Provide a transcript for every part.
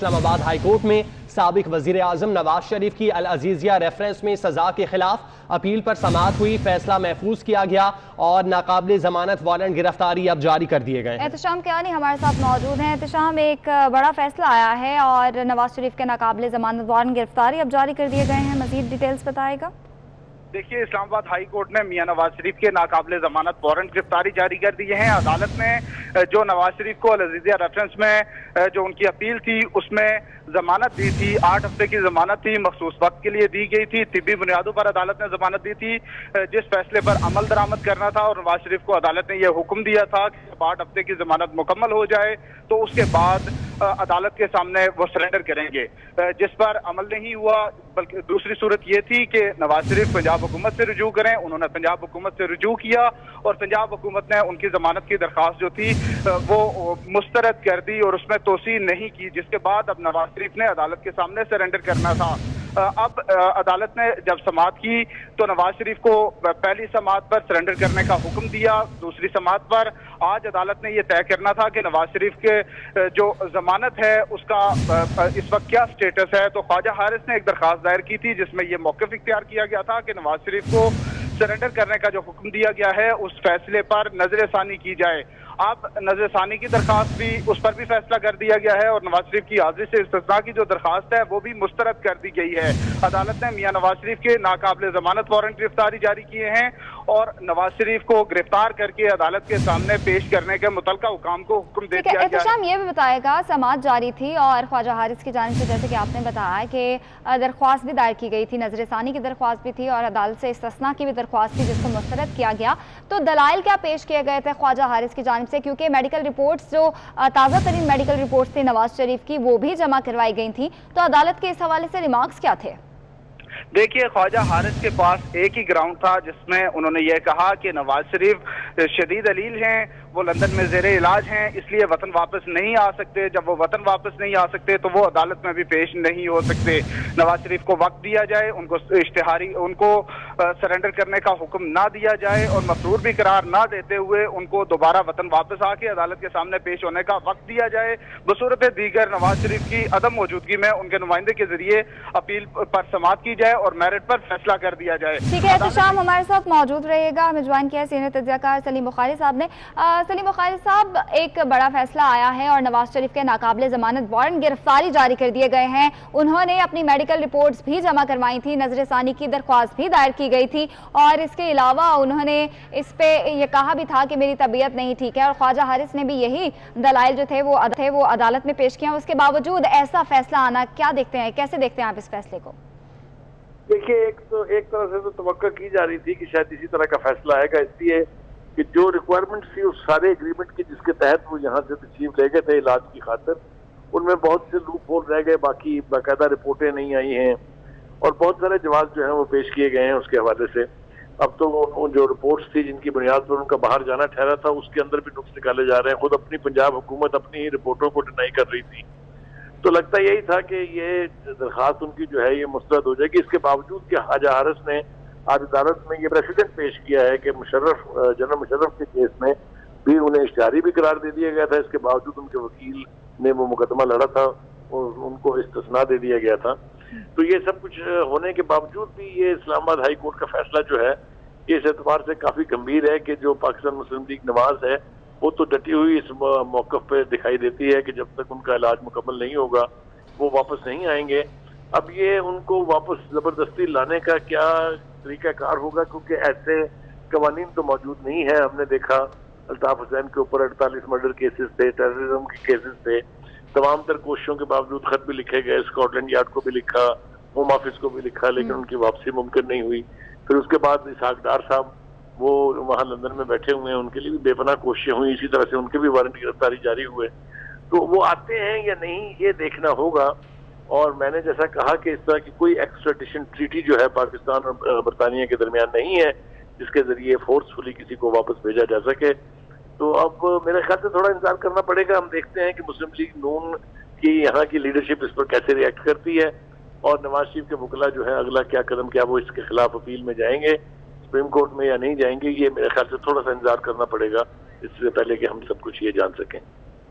اسلام آباد high court میں سابق وزیر اعظم نواز شریف کی العزیزیہ ریفرنس میں سزا کے خلاف اپیل پر سماعت ہوئی، فیصلہ محفوظ کیا گیا اور ناقابل ضمانت وارنٹ گرفتاری اب جاری کر دیے گئے ہیں۔ احتشام کیانی ہمارے ساتھ موجود ہیں۔ احتشام، ایک بڑا فیصلہ آیا ہے اور نواز شریف کے ناقابل ضمانت وارنٹ گرفتاری اب جاری کر دیے گئے ہیں، مزید ڈیٹیلز بتائے گا۔ دیکھیے، اسلام آباد ہائی کورٹ نے میاں نواز شریف کے ناقابل ضمانت وارنٹ گرفتاری جاری کر دی ہے۔ عدالت نے جو نواز شریف کو العزیزیہ ریفرنس میں جو ان کی اپیل تھی اس میں ضمانت دی تھی، 8 ہفتے کی ضمانت تھی، مخصوص وقت کے لیے دی گئی تھی، طبی بنیادوں پر عدالت نے ضمانت دی تھی، جس فیصلے پر عمل درآمد کرنا تھا اور نواز شریف کو عدالت نے یہ حکم دیا تھا کہ جب 8 ہفتے کی ضمانت مکمل ہو جائے تو اس کے بعد عدالت کے سامنے وہ سرنڈر کریں گے، جس پر عمل نہیں ہوا۔ بلکہ دوسری صورت یہ تھی کہ نواز شریف پنجاب حکومت سے رجوع کریں، انہوں نے پنجاب حکومت سے رجوع کیا اور پنجاب حکومت نے ان کی ضمانت کی درخواست جو تھی وہ مسترد کر دی اور اس میں توسیع نہیں کی، جس کے بعد اب نواز شریف نے عدالت کے سامنے سرنڈر کرنا تھا۔ اب عدالت نے جب سماعت کی تو نواز شریف کو پہلی سماعت پر سرنڈر کرنے کا حکم دیا، دوسری سماعت پر آج عدالت نے یہ طے کرنا تھا کہ نواز شریف کے جو ضمانت ہے اس کا اس وقت کیا سٹیٹس ہے۔ تو خواجہ حارث نے ایک درخواست دائر کی تھی جس میں یہ موقف اختیار کیا گیا تھا کہ نواز شریف کو سرنڈر کرنے کا جو حکم دیا گیا ہے اس فیصلے پر نظر ثانی کی جائے۔ اب نظر ثانی کی درخواست بھی اس پر بھی فیصلہ کر دیا گیا ہے اور نواز شریف کی حاضری سے استثناء کی جو درخواست ہے وہ بھی مسترد کر دی گئی ہے۔ عدالت نے میاں نواز شریف کے ناقابل ضمانت وارنٹ گرفتاری جاری کیے ہیں اور نواز شریف کو گرفتار کر کے عدالت کے سامنے پیش کرنے کے متعلقہ حکام کو حکم دے دیا گیا ہے۔ احتشام، یہ بھی بتائے گا، سماعت جاری تھی اور خواجہ حارث کی جانب سے جیسے کہ آپ نے بتایا کہ درخواست بھی دائر کی گئی تھی، نظر ثانی کی درخواست بھی تھی اور عدالت سے استثناء کی بھی درخواست تھی جس کو مسترد کیا گیا، تو دلائل کیا پیش کیے گئے تھے خواجہ حارث کی جانب سے؟ کیونکہ میڈیکل رپورٹس جو تازہ ترین میڈیکل رپورٹس تھی نواز شریف کی وہ بھی جمع کروائی گئی تھیں، تو عدالت کے اس حوالے سے ریمارکس کیا تھے؟ دیکھیے، خواجہ حارث کے پاس ایک ہی گراؤنڈ تھا جس میں انہوں نے یہ کہا کہ نواز شریف شدید علیل ہیں، وہ لندن میں زیر علاج ہیں، اس لیے وطن واپس نہیں آ سکتے۔ جب وہ وطن واپس نہیں آ سکتے تو وہ عدالت میں بھی پیش نہیں ہو سکتے۔ نواز شریف کو وقت دیا جائے، ان کو سرنڈر کرنے کا حکم نہ دیا جائے اور مفرور بھی قرار نہ دیتے ہوئے ان کو دوبارہ وطن واپس آ کے عدالت کے سامنے پیش ہونے کا وقت دیا جائے۔ بصورت دیگر نواز شریف کی عدم موجودگی میں ان کے نمائندے کے ذریعے اپیل پر سماعت کی جائے اور میرٹ پر فیصلہ کر دیا جائے۔ ٹھیک ہے، احتشام ہمارے ساتھ موجود رہیے گا۔ ہمیں جوائن کیا ہے سینئر تجزیہ کار سلیم بخاری صاحب نے۔ سلیم بخاری صاحب، ایک بڑا فیصلہ آیا ہے اور نواز شریف کے ناقابل ضمانت وارنٹ گرفتاری جاری کر دیے گئے ہیں۔ انہوں نے اپنی میڈیکل رپورٹس بھی جمع کروائی تھی، نظر ثانی کی درخواست بھی دائر کی گئی تھی اور اس کے علاوہ انہوں نے اس پہ یہ کہا بھی تھا کہ میری طبیعت نہیں ٹھیک ہے اور خواجہ حارث نے بھی یہی دلائل جو تھے وہ عدالت میں پیش کیا۔ اس کے باوجود ایسا فیصلہ آنا، کیا دیکھتے ہیں، کیسے دیکھتے ہیں آپ اس فیصلے کو؟ دیکھیے، ایک طرح سے تو توقع کی جا رہی تھی کہ شاید اسی طرح کا فیصلہ آئے گا، اس لیے کہ جو ریکوائرمنٹ تھی اس سارے ایگریمنٹ کی جس کے تحت وہ یہاں سے تشریف لے گئے تھے علاج کی خاطر، ان میں بہت سے لوپ ہول رہ گئے، باقی باقاعدہ رپورٹیں نہیں آئی ہیں اور بہت سارے جواز جو ہیں وہ پیش کیے گئے ہیں اس کے حوالے سے۔ اب تو وہ جو رپورٹس تھی جن کی بنیاد پر ان کا باہر جانا ٹھہرا تھا اس کے اندر بھی نقص نکالے جا رہے ہیں۔ خود اپنی پنجاب حکومت اپنی ہی رپورٹوں کو ڈینائی کر رہی تھی، تو لگتا یہی تھا کہ یہ درخواست ان کی جو ہے یہ مسترد ہو جائے گی۔ اس کے باوجود کہ خواجہ حارث نے آج عدالت میں یہ پریسیڈنٹ پیش کیا ہے کہ جنرل مشرف کے کیس میں بھی انہیں اشتہاری بھی قرار دے دیا گیا تھا، اس کے باوجود ان کے وکیل نے وہ مقدمہ لڑا تھا اور ان کو استثناء دے دیا گیا تھا۔ تو یہ سب کچھ ہونے کے باوجود بھی یہ اسلام آباد ہائی کورٹ کا فیصلہ جو ہے یہ اس اعتبار سے کافی گمبھیر ہے کہ جو پاکستان مسلم لیگ نواز ہے وہ تو ڈٹی ہوئی اس موقف پہ دکھائی دیتی ہے کہ جب تک ان کا علاج مکمل نہیں ہوگا وہ واپس نہیں آئیں گے۔ اب یہ ان کو واپس زبردستی لانے کا کیا طریقہ کار ہوگا، کیونکہ ایسے قوانین تو موجود نہیں ہیں۔ ہم نے دیکھا الطاف حسین کے اوپر 48 مرڈر کیسز تھے، ٹیررزم کے کیسز تھے، تمام تر کوششوں کے باوجود خط بھی لکھے گئے، اسکاٹ لینڈ یارڈ کو بھی لکھا، ہوم آفس کو بھی لکھا، لیکن ان کی واپسی ممکن نہیں ہوئی۔ پھر اس کے بعد اسحاق ڈار صاحب وہ وہاں لندن میں بیٹھے ہوئے ہیں، ان کے لیے بھی بے پناہ کوششیں ہوئی، اسی طرح سے ان کے بھی وارنٹ گرفتاری جاری ہوئے۔ تو وہ آتے ہیں یا نہیں یہ دیکھنا ہوگا، اور میں نے جیسا کہا کہ اس طرح کی کوئی ایکسٹریڈیشن ٹریٹی جو ہے پاکستان اور برطانیہ کے درمیان نہیں ہے جس کے ذریعے فورسفلی کسی کو واپس بھیجا جا سکے۔ تو اب میرے خیال سے تھوڑا انتظار کرنا پڑے گا۔ ہم دیکھتے ہیں کہ مسلم لیگ نون کی یہاں کی لیڈرشپ اس پر کیسے ریئیکٹ کرتی ہے اور نواز شریف کے وکلا جو ہے اگلا کیا قدم، کیا وہ اس کے خلاف اپیل میں جائیں گے سپریم کورٹ میں یا نہیں جائیں گے، یہ میرے خیال سے تھوڑا سا انتظار کرنا پڑے گا اس سے پہلے کہ ہم سب کچھ یہ جان سکیں۔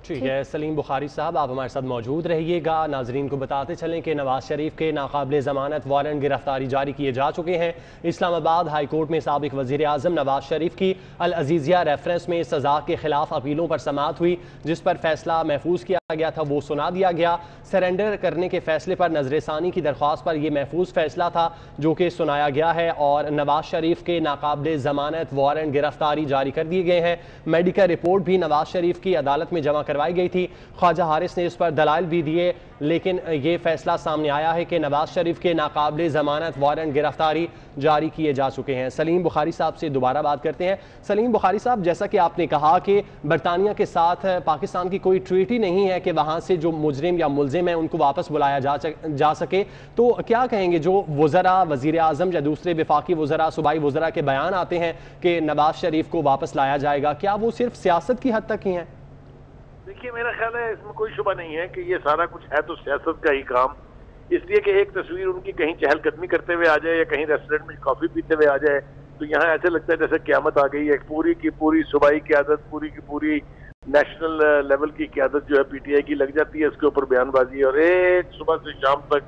ठीक है सलीम बुखारी साहब, आप हमारे साथ मौजूद रहिएगा। नाजरीन को बताते चलें कि नवाज शरीफ के नाकाबिल ज़मानत वारंट गिरफ्तारी जारी किए जा चुके हैं। इस्लामाबाद हाई कोर्ट में साबिक वज़ीर आज़म नवाज शरीफ की अल अजीज़िया रेफरेंस में सज़ा के खिलाफ अपीलों पर समाअत हुई, जिस पर फैसला महफूज किया गया था वो सुना दिया गया। सरेंडर करने के फैसले पर नजरसानी की दरख्वास्त पर यह महफूज फैसला था जो कि सुनाया गया है और नवाज शरीफ के नाकाबिल ज़मानत वारंट गिरफ्तारी जारी कर दिए गए हैं। मेडिकल रिपोर्ट भी नवाज शरीफ की अदालत में जमा करवाई गई थी। ख्वाजा हारिस ने इस पर दलाइल भी दिए, लेकिन ये फैसला सामने आया है कि नवाज शरीफ के नाकाबिल ज़मानत वारंट गिरफ्तारी जारी किए जा चुके हैं। सलीम बुखारी साहब से दोबारा बात करते हैं। सलीम बुखारी साहब, जैसा कि आपने कहा कि बरतानिया के साथ पाकिस्तान की कोई ट्रीटी नहीं है कि वहाँ से जो मुजरिम या मुलजिम है उनको वापस बुलाया जा सके, तो क्या कहेंगे जो वज़रा, वज़ीर आज़म या दूसरे वफाकी वज़रा, सूबाई वज़रा के बयान आते हैं कि नवाज शरीफ को वापस लाया जाएगा, क्या वो सिर्फ सियासत की हद तक ही हैं? देखिए, मेरा ख्याल है इसमें कोई शुबा नहीं है कि ये सारा कुछ है तो सियासत का ही काम, इसलिए कि एक तस्वीर उनकी कहीं चहलकदमी करते हुए आ जाए या कहीं रेस्टोरेंट में कॉफी पीते हुए आ जाए तो यहाँ ऐसे लगता है जैसे क़यामत आ गई है। पूरी की पूरी सूबाई क़यादत, पूरी की पूरी नेशनल लेवल की क़यादत जो है पीटीआई की लग जाती है इसके ऊपर बयानबाजी, और एक सुबह से शाम तक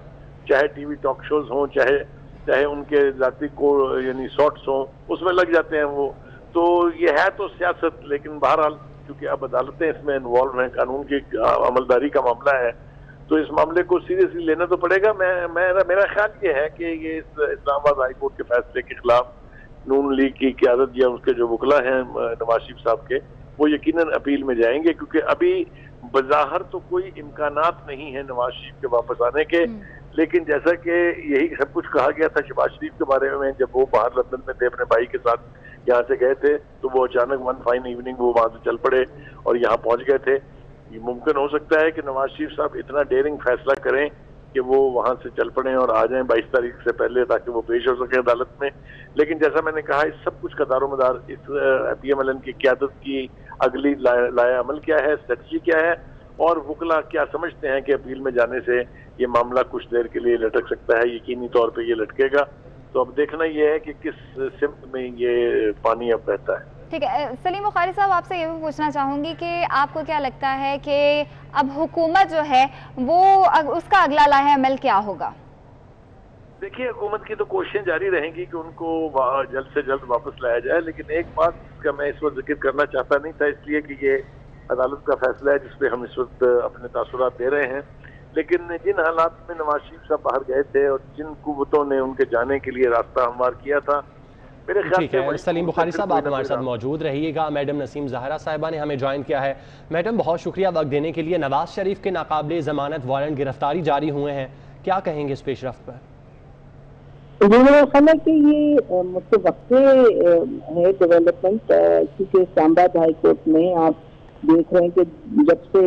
चाहे टीवी टॉक शोज हों, चाहे उनके जाती को यानी शॉर्ट्स हों, उसमें लग जाते हैं वो। तो ये है तो सियासत, लेकिन बहरहाल क्योंकि अब अदालतें इसमें इन्वॉल्व हैं, कानून की अमलदारी का मामला है, तो इस मामले को सीरियसली लेना तो पड़ेगा। मेरा ख्याल ये है कि ये इस्लामाबाद हाई कोर्ट के फैसले के खिलाफ नून लीग की क़यादत या उसके जो वकला हैं नवाज शरीफ साहब के, वो यकीनन अपील में जाएंगे, क्योंकि अभी बज़ाहिर तो कोई इम्कानात नहीं है नवाज शरीफ के वापस आने के। लेकिन जैसा कि यही सब कुछ कहा गया था शहबाज शरीफ के बारे में, जब वो बाहर लंदन में थे अपने भाई के साथ यहाँ से गए थे, तो वो अचानक वन फाइन इवनिंग वो वहां से चल पड़े और यहाँ पहुंच गए थे। ये मुमकिन हो सकता है कि नवाज शरीफ साहब इतना डेयरिंग फैसला करें कि वो वहां से चल पड़े और आ जाएं 22 तारीख से पहले, ताकि वो पेश हो सके अदालत में। लेकिन जैसा मैंने कहा, इस सब कुछ का दारोमदार इस पीएमएलएन की क़यादत की अगली लाया अमल क्या है, स्ट्रेटजी क्या है, और वकला क्या समझते हैं कि अपील में जाने से ये मामला कुछ देर के लिए लटक सकता है। यकीनी तौर पे ये लटकेगा, तो अब देखना ये है कि किस सिमत में ये पानी अब बहता है। ठीक है सलीम बुखारी साहब, आपसे ये भी पूछना चाहूँगी कि आपको क्या लगता है कि अब हुकूमत जो है वो उसका अगला लाया अमल क्या होगा? देखिए, हुकूमत की तो कोशिशें जारी रहेंगी कि उनको जल्द से जल्द वापस लाया जाए, लेकिन एक बात का मैं इस वक्त जिक्र करना चाहता नहीं था, इसलिए कि ये अदालत का फैसला है जिसपे हम इस वक्त अपने तासुरात दे रहे हैं। लेकिन जिन हालात में नवाज शरीफ साहब बाहर गए थे और जिन कुव्वतों ने उनके जाने के लिए रास्ता हमवार किया था, मेरे ख्याल से सलीम बुखारी साहब आप हमारे साथ मौजूद रहिएगा। मैडम नसीम ज़हरा साहिबा ने हमें ज्वाइन किया है। मैडम, बहुत शुक्रिया वक्त देने के लिए। नवाज शरीफ के नाकाबिल ज़मानत वारंट गिरफ्तारी जारी हुए हैं, क्या कहेंगे इस पेशरफ्त पर? मेरा ख्याल है कि ये मुतवक्के है डेवलपमेंट, क्योंकि इस्लामाबाद हाई कोर्ट में आप देख रहे हैं कि जब से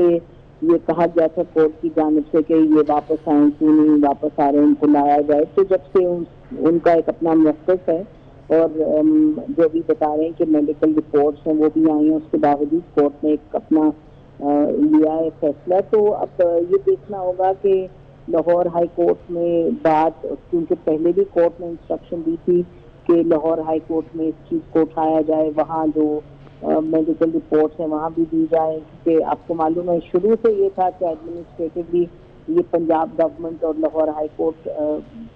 ये कहा गया था कोर्ट की जानिब से कि ये वापस आए, क्यों नहीं वापस आ रहे हैं, उनको लाया जाए, तो जब से उनका एक अपना मौक़िफ़ है और जो भी बता रहे हैं कि मेडिकल रिपोर्ट्स हैं वो भी आई हैं, उसके बावजूद कोर्ट ने एक अपना लिया है फैसला। तो अब ये देखना होगा कि लाहौर हाई कोर्ट में बात, क्योंकि पहले भी कोर्ट ने इंस्ट्रक्शन दी थी कि लाहौर हाई कोर्ट में इस चीज़ को उठाया जाए, वहाँ जो मेडिकल रिपोर्ट्स हैं वहाँ भी दी जाए, क्योंकि आपको मालूम है शुरू से ये था कि एडमिनिस्ट्रेटिवली ये पंजाब गवर्नमेंट और लाहौर हाई कोर्ट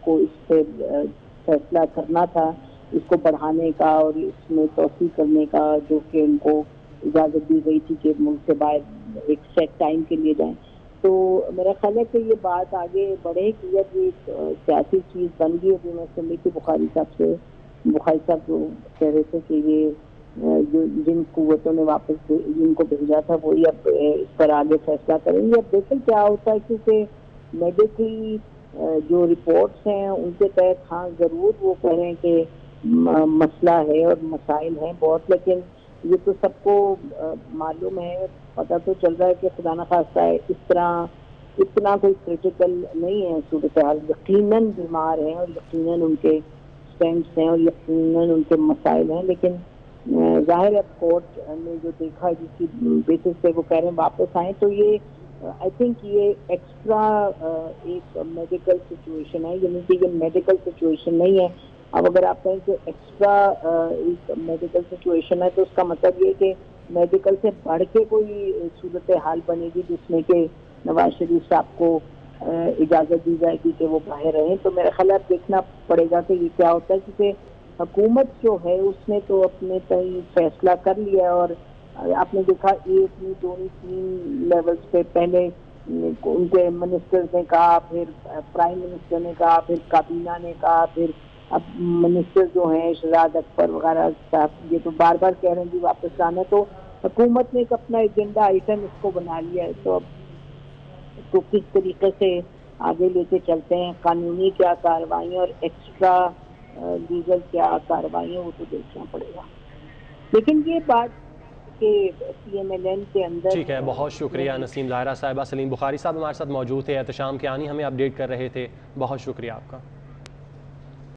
को इस पर फैसला करना था, इसको बढ़ाने का और इसमें तोसी करने का, जो कि उनको इजाज़त दी गई थी कि मुल्क से बाहर एक सेट टाइम के लिए जाएं। तो मेरा ख्याल है कि ये बात आगे बढ़ेगी, जब ये सियासी चीज़ बन गई। अभी मैं सुन रही थी बुखारी साहब जो कह रहे थे कि ये जो जिन कुव्वतों ने वापस जिनको भेजा था वही अब इस पर आगे फैसला करेंगे। अब देखें क्या होता है, क्योंकि मेडिकल जो रिपोर्ट्स हैं उनके तहत हाँ ज़रूर वो कह रहे हैं कि मसला है और मसाइल हैं बहुत, लेकिन ये तो सबको मालूम है, पता तो चल रहा है कि खुदा न खास्ता है इस तरह इतना कोई क्रिटिकल नहीं है सूरत हाल। यकीनन बीमार हैं और यकीनन उनके स्टेंट्स हैं और यकीनन उनके मसाइल हैं, लेकिन जाहिर है कोर्ट ने जो देखा जिसकी बेसिस पे वो कह रहे हैं वापस आए, तो ये आई थिंक ये एक्स्ट्रा एक मेडिकल सिचुएशन है, यानी कि ये मेडिकल सिचुएशन नहीं है। अब अगर आप कहें कि एक्स्ट्रा एक मेडिकल सिचुएशन है तो उसका मतलब ये कि मेडिकल से बढ़ के कोई सूरत हाल बनेगी जिसमें कि नवाज शरीफ साहब को इजाज़त दी जाएगी कि वो बाहर रहें, तो मेरा ख्याल देखना पड़ेगा कि ये क्या होता है, क्योंकि हुकूमत जो है उसने तो अपने तय फैसला कर लिया है। और आपने देखा एक नहीं दो नहीं 3 लेवल्स पे पहले उनके मिनिस्टर्स ने कहा, फिर प्राइम मिनिस्टर ने कहा, फिर काबीना ने कहा, फिर अब मिनिस्टर जो हैं शहजाद अकबर वगैरह साहब ये तो बार बार कह रहे हैं कि वापस जाना, तो हुकूमत ने एक अपना एजेंडा आइटम इसको बना लिया है। तो अब तो किस तरीके से आगे लेके चलते हैं, कानूनी क्या कार्रवाई और एक्स्ट्रा लीगल क्या कार्रवाई है वो तो देखना पड़ेगा। लेकिन ये बात के PMLN के अंदर। ठीक है, बहुत शुक्रिया नसीम ज़ाहिरा साहिबा। सलीम बुखारी साहब हमारे साथ मौजूद थे, एहतशाम कियानी हमें अपडेट कर रहे थे, बहुत शुक्रिया आपका।